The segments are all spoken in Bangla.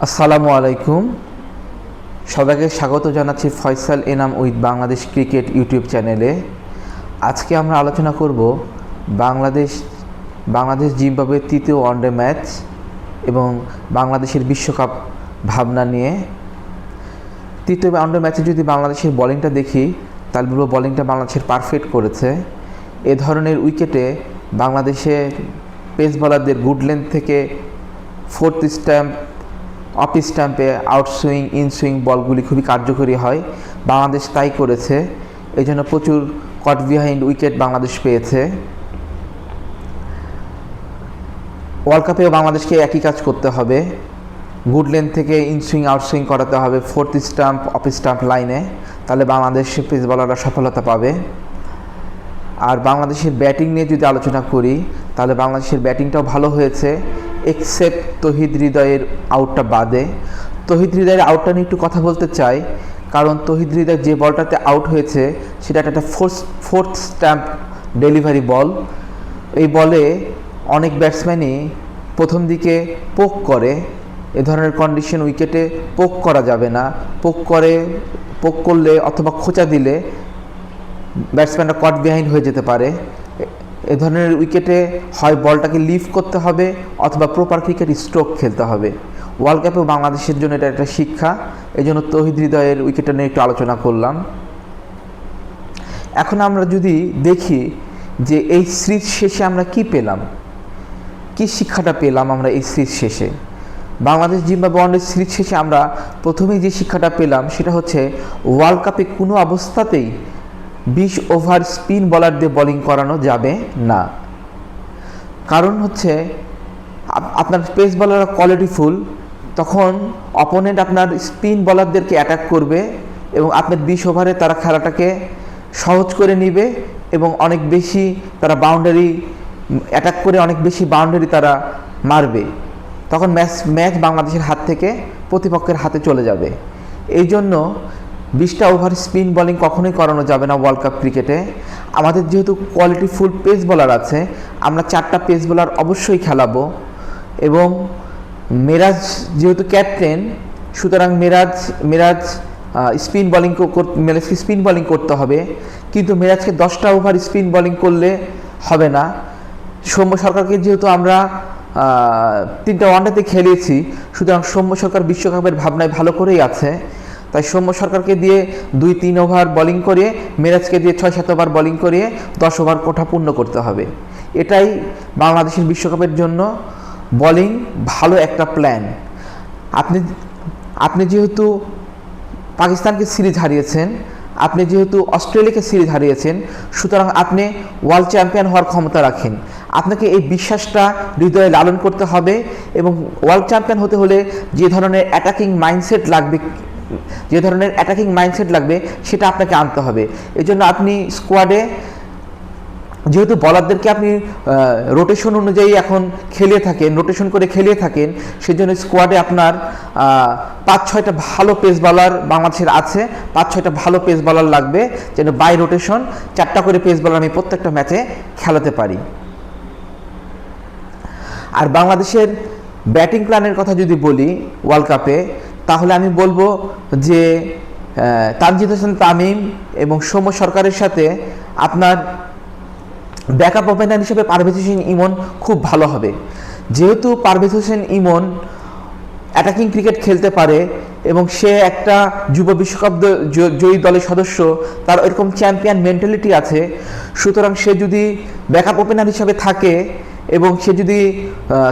আসসালামু আলাইকুম। সবাইকে স্বাগত জানাচ্ছি Faisal Enam with Bangladesh cricket YouTube চ্যানেলে। আজকে আমরা আলোচনা করব বাংলাদেশ জিম্বাবুয়ের তৃতীয় ওয়ানডে ম্যাচ এবং বাংলাদেশের বিশ্বকাপ ভাবনা নিয়ে। তৃতীয় ওয়ানডে ম্যাচে যদি বাংলাদেশের বোলিংটা দেখি তাহলে বলবো বোলিংটা বাংলাদেশের পারফেক্ট করেছে। এ ধরনের উইকেটে বাংলাদেশের পেস বোলারদের গুড লেন্থ থেকে ফোর্থ স্ট্যাম্প অফ স্ট্যাম্পে আউটসুইং ইনসুইং বলগুলি খুবই কার্যকরী হয়। বাংলাদেশ তাই করেছে, এই জন্য প্রচুর কট বিহাইন্ড উইকেট বাংলাদেশ পেয়েছে। ওয়ার্ল্ড কাপেও বাংলাদেশকে একই কাজ করতে হবে, গুড লেন্থ থেকে ইনসুইং আউটসুইং করাতে হবে ফোর্থ স্ট্যাম্প অফ স্ট্যাম্প লাইনে, তাহলে বাংলাদেশের পেস বলাররা সফলতা পাবে। আর বাংলাদেশের ব্যাটিং নিয়ে যদি আলোচনা করি তাহলে বাংলাদেশের ব্যাটিংটাও ভালো হয়েছে, এক্সেপ্ট তৌহিদ হৃদয়ের আউটটা বাদে। তৌহিদ হৃদয়ের আউটটা নিয়ে একটু কথা বলতে চাই, কারণ তৌহিদ হৃদয় যে বলটাতে আউট হয়েছে সেটা একটা ফোর্থ স্ট্যাম্প ডেলিভারি বল। এই বলে অনেক ব্যাটসম্যানই প্রথম দিকে পোক করে, এ ধরনের কন্ডিশন উইকেটে পোক করা যাবে না। পোক করলে অথবা খোঁচা দিলে ব্যাটসম্যানরা কট বিহাইন্ড হয়ে যেতে পারে। এ ধরনের উইকেটে হয় বলটাকে লিফট করতে হবে অথবা প্রপার ক্রিকেট স্ট্রোক খেলতে হবে। ওয়ার্ল্ড কাপেও বাংলাদেশের জন্য এটা একটা শিক্ষা, এই জন্য তৌহিদ হৃদয়ের উইকেটটা নিয়ে একটু আলোচনা করলাম। এখন আমরা যদি দেখি যে এই সিরিজ শেষে আমরা কি পেলাম, কি শিক্ষাটা পেলাম আমরা এই সিরিজ শেষে। বাংলাদেশ জিম্বাবুয়ে ওয়ানডে সিরিজ শেষে আমরা প্রথমেই যে শিক্ষাটা পেলাম সেটা হচ্ছে ওয়ার্ল্ড কাপে কোনো অবস্থাতেই 20 ওভার স্পিন বলার দিয়ে বোলিং করানো যাবে না। কারণ হচ্ছে আপনার পেস বলাররা কোয়ালিটিফুল, তখন অপোনেন্ট আপনার স্পিন বলারদেরকে অ্যাটাক করবে এবং আপনার 20 ওভারে তারা খেলাটাকে সহজ করে নেবে এবং অনেক বেশি তারা বাউন্ডারি অ্যাটাক করে অনেক বেশি বাউন্ডারি তারা মারবে। তখন ম্যাচ বাংলাদেশের হাত থেকে প্রতিপক্ষের হাতে চলে যাবে। এই জন্য 20টা ওভার স্পিন বোলিং কখনোই করানো যাবে না ওয়ার্ল্ড কাপ ক্রিকেটে। আমাদের যেহেতু কোয়ালিটিফুল পেস বোলার আছে, আমরা 4টা পেস বোলার অবশ্যই খেলাবো এবং মেরাজ যেহেতু ক্যাপ্টেন, সুতরাং মেরাজকে স্পিন বোলিং করতে হবে। কিন্তু মেরাজকে 10টা ওভার স্পিন বোলিং করলে হবে না। সৌম্য সরকারকে যেহেতু আমরা 3টা ওয়ানডেতে খেলিয়েছি, সুতরাং সৌম্য সরকার বিশ্বকাপের ভাবনায় ভালো করেই আছে। তাই সৌম্য সরকারকে দিয়ে 2-3 ওভার বোলিং করিয়ে, মেরাজকে দিয়ে 6-7 ওভার বোলিং করিয়ে 10 ওভার কোঠা পূর্ণ করতে হবে। এটাই বাংলাদেশের বিশ্বকাপের জন্য বোলিং ভালো একটা প্ল্যান। আপনি যেহেতু পাকিস্তানকে সিরিজ হারিয়েছেন, আপনি যেহেতু অস্ট্রেলিয়াকে সিরিজ হারিয়েছেন, সুতরাং আপনি ওয়ার্ল্ড চ্যাম্পিয়ন হওয়ার ক্ষমতা রাখেন। আপনাকে এই বিশ্বাসটা হৃদয়ে লালন করতে হবে এবং ওয়ার্ল্ড চ্যাম্পিয়ন হতে হলে যে ধরনের অ্যাটাকিং মাইন্ডসেট লাগবে সেটা আপনাকে আনতে হবে। এই জন্য আপনি স্কোয়াডে যেহেতু বলারদেরকে আপনি রোটেশন অনুযায়ী এখন রোটেশন করে খেলিয়ে থাকেন, সেজন্য স্কোয়াডে আপনার 5-6টা ভালো পেস বলার বাংলাদেশের আছে। 5-6টা ভালো পেস বলার লাগবে, যেন বাই রোটেশন 4টা করে পেস বলার আমি প্রত্যেকটা ম্যাচে খেলাতে পারি। আর বাংলাদেশের ব্যাটিং প্ল্যানের কথা যদি বলি ওয়ার্ল্ড কাপে, তাহলে আমি বলবো যে তানজিদ হাসান তামিম এবং সৌম্য সরকারের সাথে আপনার ব্যাকআপ ওপেনার হিসেবে পারভেজ হোসেন ইমন খুব ভালো হবে। যেহেতু পারভেজ হোসেন ইমন অ্যাটাকিং ক্রিকেট খেলতে পারে এবং সে একটা যুব বিশ্বকাপ জয়ী দলের সদস্য, তার এরকম চ্যাম্পিয়ন মেন্টালিটি আছে, সুতরাং সে যদি ব্যাকআপ ওপেনার হিসেবে থাকে এবং সে যদি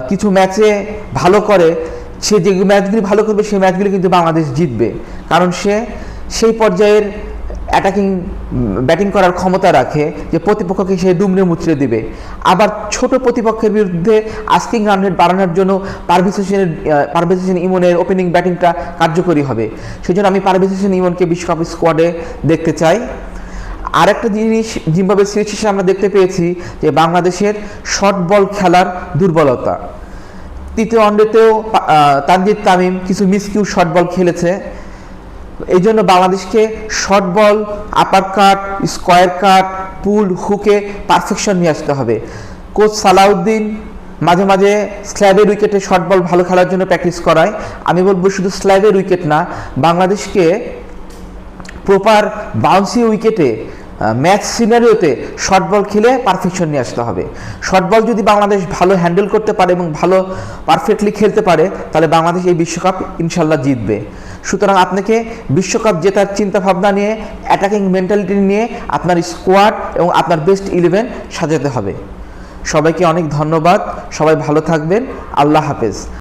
কিছু ম্যাচে ভালো করে, সে যে ম্যাচগুলি ভালো করবে সেই ম্যাচগুলি কিন্তু বাংলাদেশ জিতবে, কারণ সে সেই পর্যায়ের ব্যাটিং করার ক্ষমতা রাখে যে প্রতিপক্ষকে সে দুমড়ে মুচড়ে দিবে। আবার ছোট প্রতিপক্ষের বিরুদ্ধে আস্কিং রান রেট বাড়ানোর জন্য পারভেজ হোসেন ইমনের ওপেনিং ব্যাটিংটা কার্যকরী হবে। সেই জন্য আমি পারভেজ হোসেন ইমনকে বিশ্বকাপ স্কোয়াডে দেখতে চাই। আর একটা জিনিস জিম্বাবুয়ে সিরিজ শেষে আমরা দেখতে পেয়েছি যে বাংলাদেশের শর্ট বল খেলার দুর্বলতা। তৃতীয় ওয়ানডেতেও তানজিদ তামিম কিছু মিসকিউ শর্ট বল খেলেছে, এই জন্য বাংলাদেশকে শর্ট বল, আপার কাট, স্কোয়ার কাট, পুল, হুকে পারফেকশন নিয়ে আসতে হবে। কোচ সালাউদ্দিন মাঝে মাঝে স্ল্যাবের উইকেটে শর্ট বল ভালো খেলার জন্য প্র্যাকটিস করায়। আমি বলবো শুধু স্ল্যাবের উইকেট না, বাংলাদেশকে প্রপার বাউন্সি উইকেটে ম্যাচ সিনারিওতে শর্ট বল খেলে পারফেকশন নিয়ে আসতে হবে। শর্ট বল যদি বাংলাদেশ ভালো হ্যান্ডেল করতে পারে এবং ভালো পারফেক্টলি খেলতে পারে, তাহলে বাংলাদেশ এই বিশ্বকাপ ইনশাল্লাহ জিতবে। সুতরাং আপনাকে বিশ্বকাপ জেতার চিন্তাভাবনা নিয়ে, অ্যাটাকিং মেন্টালিটি নিয়ে আপনার স্কোয়াড এবং আপনার বেস্ট 11 সাজাতে হবে। সবাইকে অনেক ধন্যবাদ, সবাই ভালো থাকবেন, আল্লাহ হাফেজ।